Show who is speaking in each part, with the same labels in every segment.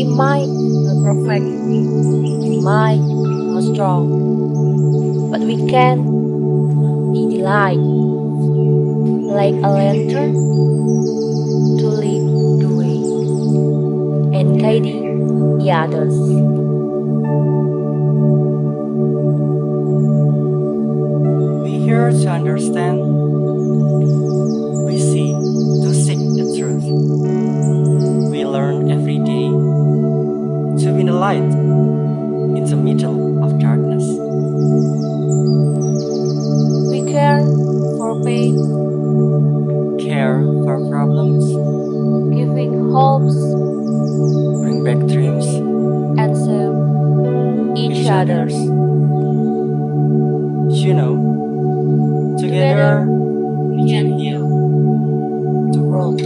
Speaker 1: We might not perfect, we might not strong, but we can be the light, like a lantern to lead the way and guiding the others.
Speaker 2: We here to understand, we see to seek the truth. We learn every day to be the light in the middle of darkness.
Speaker 1: We care for pain,
Speaker 2: Care for problems,
Speaker 1: giving hopes,
Speaker 2: bring back dreams,
Speaker 1: and serve each others.
Speaker 2: You know, together we can heal the world.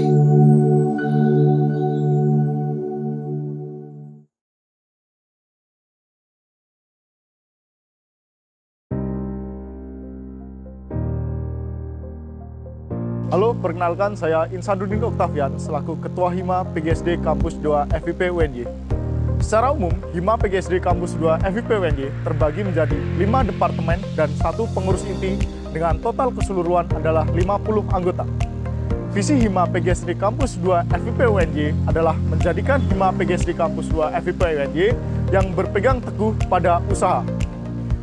Speaker 3: Halo, perkenalkan saya Insanuddin Oktavian selaku Ketua Hima PGSD Kampus 2 FIP UNY. Secara umum, Hima PGSD Kampus 2 FIP UNY terbagi menjadi 5 departemen dan 1 pengurus inti dengan total keseluruhan adalah 50 anggota. Visi Hima PGSD Kampus 2 FIP UNY adalah menjadikan Hima PGSD Kampus 2 FIP UNY yang berpegang teguh pada usaha,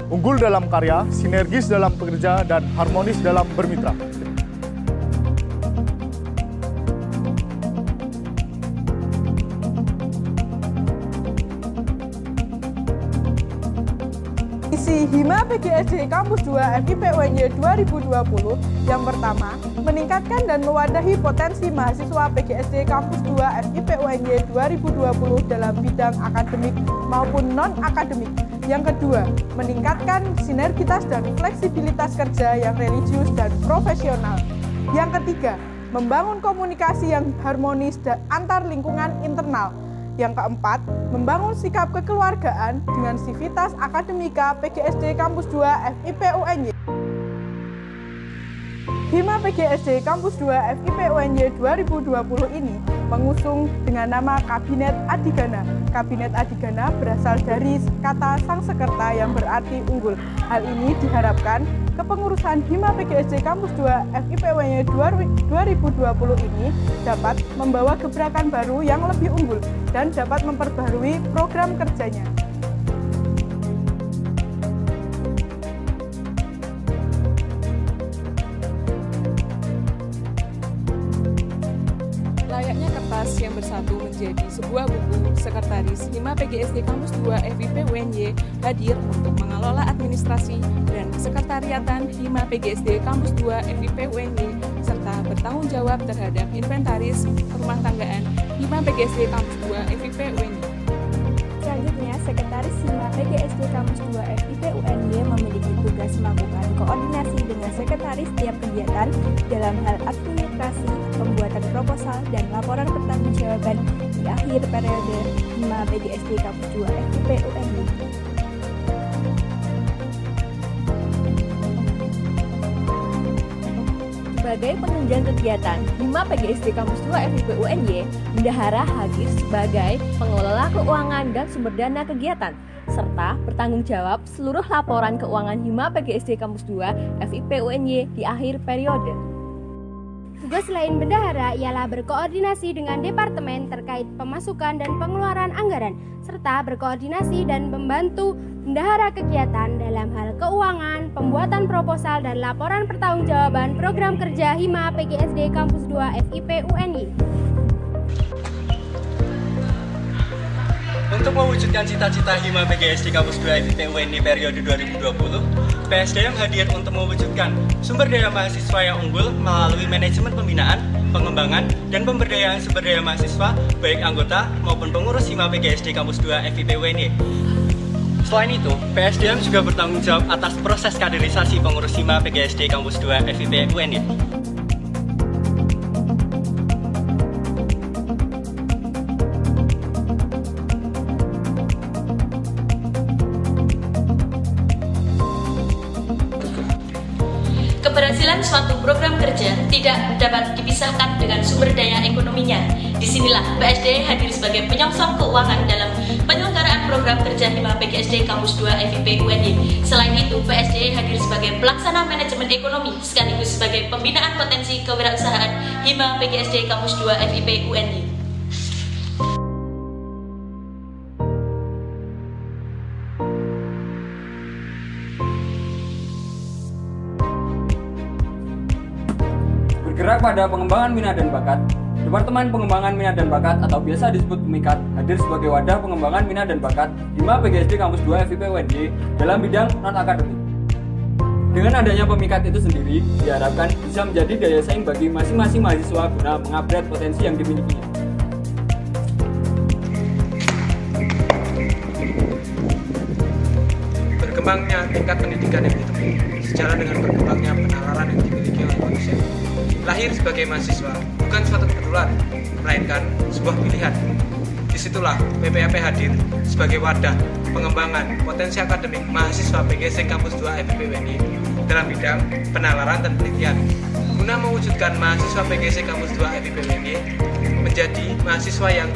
Speaker 3: unggul dalam karya, sinergis dalam bekerja, dan harmonis dalam bermitra.
Speaker 4: Visi Hima PGSD Kampus 2 FIP UNY 2020 yang pertama, meningkatkan dan mewadahi potensi mahasiswa PGSD Kampus 2 FIP UNY 2020 dalam bidang akademik maupun non-akademik. Yang kedua, meningkatkan sinergitas dan fleksibilitas kerja yang religius dan profesional. Yang ketiga, membangun komunikasi yang harmonis dan antar lingkungan internal. Yang keempat, membangun sikap kekeluargaan dengan sivitas akademika PGSD Kampus 2 FIP UNY. Hima PGSD Kampus 2 FIP UNY 2020 ini mengusung dengan nama Kabinet Adigana. Kabinet Adigana berasal dari kata Sangsekerta yang berarti unggul. Hal ini diharapkan kepengurusan Hima PGSD Kampus 2 FIP UNY 2020 ini dapat membawa gebrakan baru yang lebih unggul dan dapat memperbarui program kerjanya.
Speaker 5: Layaknya kertas yang bersatu menjadi sebuah buku, Sekretaris Hima PGSD Kampus 2 FIP UNY hadir untuk mengelola administrasi dan sekretariatan Hima PGSD Kampus 2 FIP UNY serta bertanggung jawab terhadap inventaris rumah tanggaan Hima PGSD Kampus 2 FIP UNY.
Speaker 6: Selanjutnya, Sekretaris Hima PGSD Kampus 2 FIP UNY memiliki tugas melakukan koordinasi dengan sekretaris tiap kegiatan dalam hal administrasi, pembuatan proposal, dan laporan pertanggungjawaban di akhir periode Hima PGSD Kampus 2 FIP UNY. Sebagai penunjang kegiatan, Hima PGSD Kampus 2 FIP UNY, Bendahara hadir sebagai pengelola keuangan dan sumber dana kegiatan, serta bertanggung jawab seluruh laporan keuangan Hima PGSD Kampus 2 FIP UNY di akhir periode.
Speaker 7: Tugas lain bendahara ialah berkoordinasi dengan departemen terkait pemasukan dan pengeluaran anggaran, serta berkoordinasi dan membantu bendahara kegiatan dalam hal keuangan, pembuatan proposal, dan laporan pertanggungjawaban program kerja Hima PGSD Kampus 2 FIP UNY.
Speaker 2: Untuk mewujudkan cita-cita Hima PGSD Kampus 2 FIP UNY periode 2020, PSDM hadir untuk mewujudkan sumber daya mahasiswa yang unggul melalui manajemen pembinaan, pengembangan, dan pemberdayaan sumber daya mahasiswa baik anggota maupun pengurus Hima PGSD Kampus 2 FIP UNY. Selain itu, PSDM juga bertanggung jawab atas proses kaderisasi pengurus Hima PGSD Kampus 2 FIP UNY.
Speaker 8: Keberhasilan penyelenggaraan suatu program kerja tidak dapat dipisahkan dengan sumber daya ekonominya. Disinilah PSD hadir sebagai penyongsong keuangan dalam penyelenggaraan program kerja Hima PGSD Kampus 2 FIP UNY. Selain itu, PSD hadir sebagai pelaksana manajemen ekonomi sekaligus sebagai pembinaan potensi kewirausahaan Hima PGSD Kampus 2 FIP UNY.
Speaker 9: Bergerak pada pengembangan minat dan bakat, Departemen Pengembangan Minat dan Bakat atau biasa disebut PEMIKAT hadir sebagai wadah pengembangan minat dan bakat Hima PGSD Kampus 2 FIP UNY dalam bidang non-akademik. Dengan adanya PEMIKAT itu sendiri, diharapkan bisa menjadi daya saing bagi masing-masing mahasiswa guna mengupgrade potensi yang dimilikinya.
Speaker 10: Berkembangnya tingkat pendidikan yang ditempuh sejalan dengan berkembangnya penalaran yang dimiliki oleh manusia. Lahir sebagai mahasiswa bukan suatu kebetulan, melainkan sebuah pilihan. Disitulah PPAP hadir sebagai wadah pengembangan potensi akademik mahasiswa PGSD Kampus 2 FIP UNY dalam bidang penalaran dan penelitian, guna mewujudkan mahasiswa PGSD Kampus 2 FIP UNY menjadi mahasiswa yang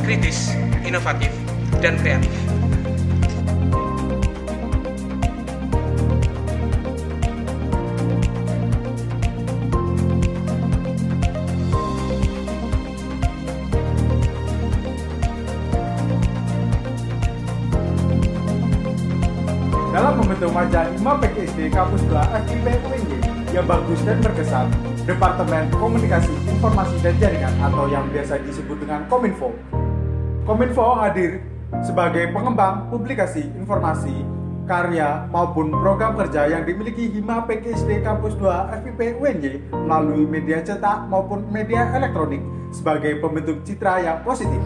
Speaker 10: kritis, inovatif, dan kreatif.
Speaker 3: Dalam membentuk wajah Hima PGSD Kampus 2 FIP UNY yang bagus dan berkesan, Departemen Komunikasi, Informasi dan Jaringan atau yang biasa disebut dengan Kominfo. Kominfo hadir sebagai pengembang publikasi, informasi, karya maupun program kerja yang dimiliki Hima PGSD Kampus 2 FIP UNY melalui media cetak maupun media elektronik sebagai pembentuk citra yang positif.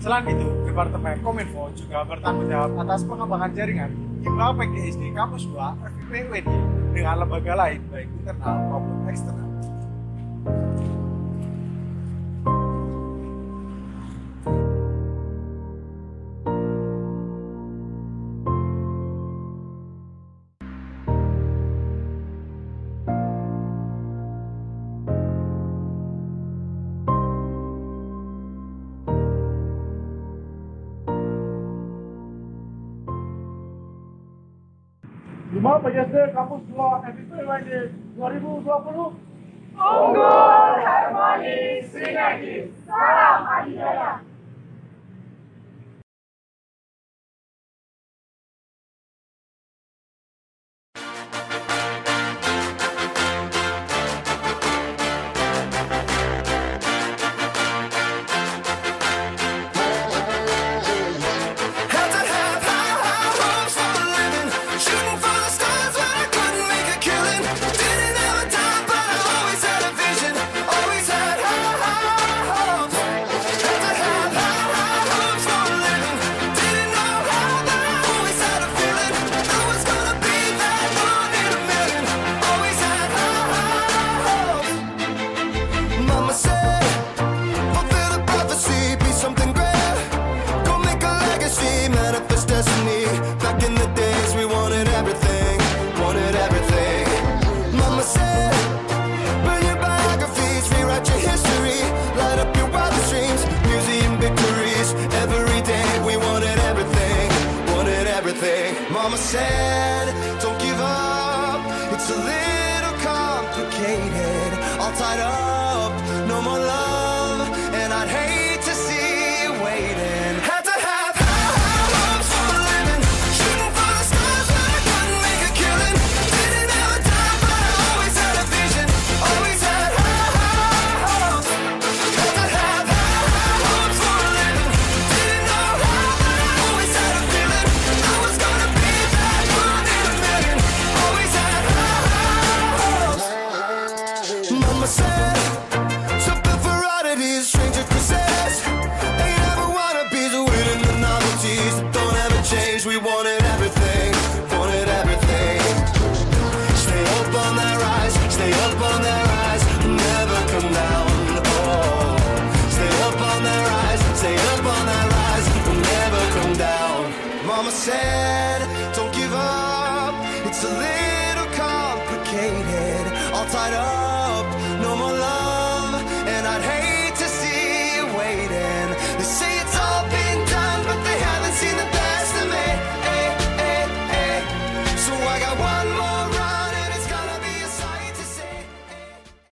Speaker 3: Selain itu, Departemen Kominfo juga bertanggung jawab atas pengembangan jaringan Hima PGSD Kampus 2 FIP UNY dengan lembaga lain baik internal maupun eksternal. Hima PGSD Kampus 2 FIP UNY 2020
Speaker 4: Unggul, harmoni, sinergi. Salam Adidaya.
Speaker 11: Mama said, don't give up, it's a little complicated, all tied up, no more love, and I'd hate to see you waiting. Had to have high hopes for a living, shooting for the stars, but I couldn't make a killing. Didn't have a time, but I always had a vision, always had high hopes. Had to have high hopes for a living, didn't know how, but I always had a feeling I was gonna be that one in a million. Always had high hopes. Mama said, something for oddities, stranger kisses. Ain't ever wannabes, winning the novelties that don't ever change. We wanted everything, wanted everything. Stay up on that rise, stay up on that rise, never come down. Oh, stay up on that rise, stay up on that rise, never come down. said